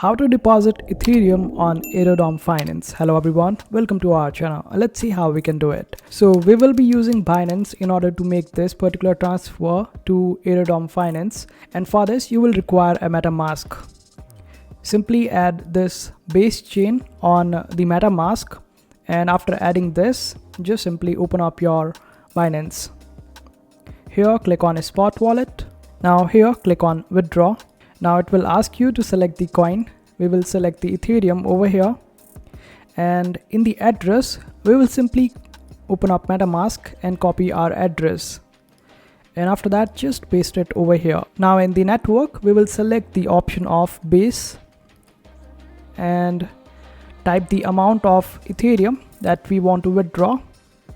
How to deposit Ethereum on Aerodrome Finance. Hello everyone, welcome to our channel. Let's see how we can do it. So we will be using Binance in order to make this particular transfer to Aerodrome Finance, and for this you will require a MetaMask. Simply add this base chain on the MetaMask, and after adding this, just simply open up your Binance. Here click on a spot wallet. Now here click on withdraw. Now it will ask you to select the coin. We will select the Ethereum over here, and in the address we will simply open up MetaMask and copy our address, and after that just paste it over here. Now in the network we will select the option of base and type the amount of Ethereum that we want to withdraw,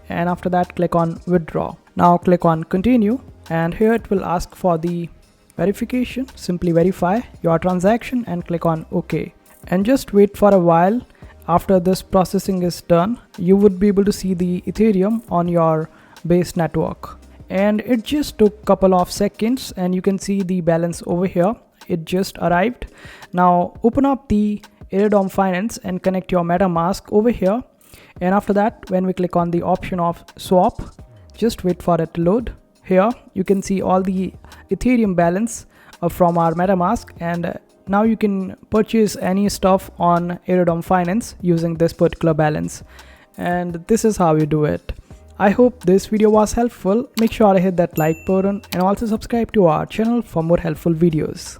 and after that click on withdraw. Now click on continue, and here it will ask for the verification. Simply verify your transaction and click on OK, and just wait for a while. After this processing is done, you would be able to see the Ethereum on your base network, and it just took couple of seconds and you can see the balance over here. It just arrived. Now open up the Aerodrome Finance and connect your MetaMask over here, and after that when we click on the option of swap, just wait for it to load. Here you can see all the Ethereum balance from our MetaMask, and now you can purchase any stuff on Aerodrome Finance using this particular balance, and this is how you do it. I hope this video was helpful. Make sure to hit that like button and also subscribe to our channel for more helpful videos.